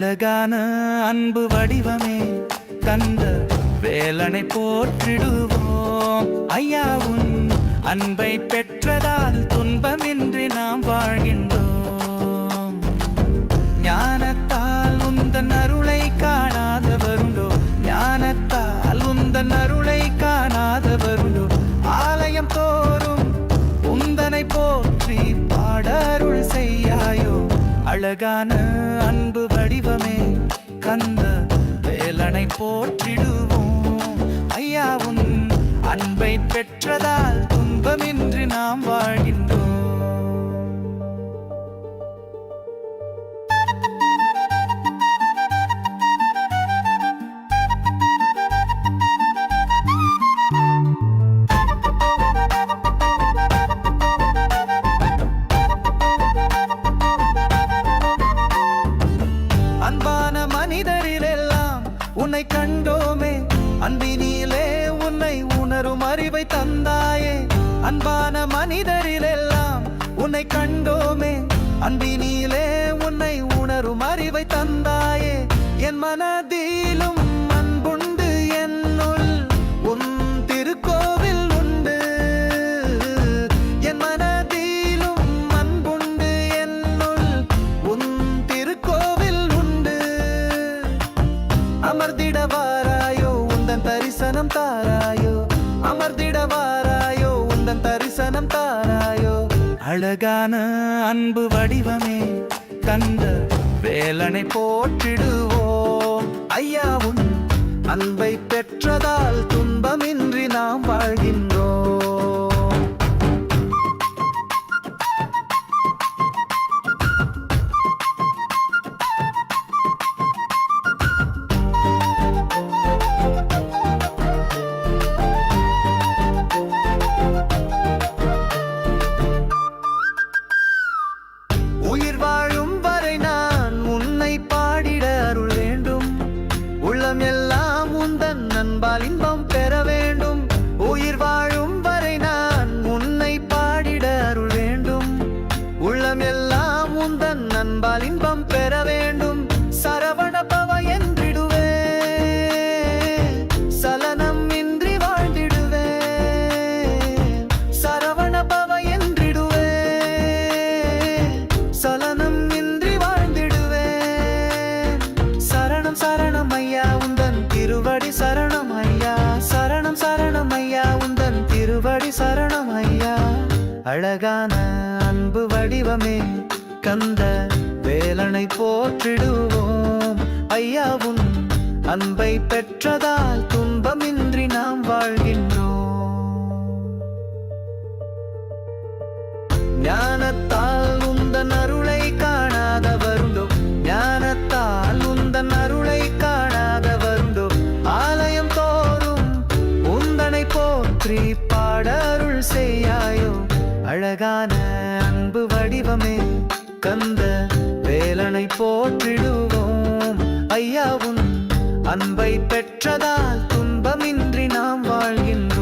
அழகான அன்பு வடிவமே தந்த வேலனை போற்றிடுவோம். ஐயாவும் அன்பை பெற்றதால் துன்பமின்றி நாம் வாழ்கின்றோம். ஞானத்தால் உந்தன் அருளை காணாதவருண்டோ, ஞானத்தால் உந்தன் அருளை காணாதவருண்டோ. ஆலயம் தோறும் உந்தனை போற்றி பாடருள் செய்யாயோ. அழகான அன்பு வடிவமே கந்த வேலனை போற்றிடுவோம். ஐயாவும் அன்பை பெற்றதால் துன்பமின்றி நாம் வாழ்கின்றோம். அன்பான மனிதரிலெல்லாம் உன்னை கண்டோமே, அன்பினிலே உன்னை உணரும் அறிவை தந்தாயே. அன்பான மனிதரிலெல்லாம் உன்னை கண்டோமே, அன்பினிலே உன்னை உணரும் அறிவை தந்தாயே. என் மனதிலும் அன்புண்டு, என்னுள் உன் திருக்கோவில் உண்டு. என் மனதிலும் அன்புண்டு, என்னுள் உன் திருக்கோவில் உண்டு. அமர்ந்திடவாராயோ உந்தன் தரிசனம் தாராயோ, அமர்ந்திடவாராயோ உந்தன் தரிசனம் தாராயோ. அழகான அன்பு வடிவமே தந்த வேலனை போற்றிடுவோம். ஐயாவும் அன்பை பெற்றதால் துன்பமின்றி நாம் வாழ்கின்றோம். உயிர் வாழும் வரை நான் உன்னை பாடிட அருள் வேண்டும். உள்ளம் எல்லாம் உந்தன் அன்பால் இன்பம் பெற வேண்டும். உயிர் வாழும் வரை நான் உன்னை பாடிட அருள் வேண்டும். உள்ளம் எல்லாம் உந்தன் அன்பால் இன்பம் பெற வேண்டும். சரவண பவ என்றிடுவே, சலனம் இன்றி வாழ்ந்திடுவே. சரவண பவ என்றிடுவே, சலனம் இன்றி வாழ்ந்திடுவேன். சரணம் சரணம் ஐயா உந்தன் திருவடி சரணம் ஐயா. சரணம் சரணம் ஐயா உந்தன் திருவடி சரணம் ஐயா. அழகான அன்பு வடிவமே கந்த வேலனை போற்றிடுவோம். ஐயாவும் அன்பை பெற்றதால் துன்பமின்றி நாம் வாழ்கின்றோம். ஞானத்தால் உந்தன் அருளை காணாதவருண்டோ, ஞானத்தால் உந்தன் அருளை காணாதவருண்டோ. ஆலயம் தோறும் உந்தனை போற்றி பாடருள் செய்யாயோ. அழகான அன்பு வடிவமே கந்த வேலனை போற்றிடுவோம். ஐயாவும் அன்பை பெற்றதால் துன்பமின்றி நாம் வாழ்கின்றோம்.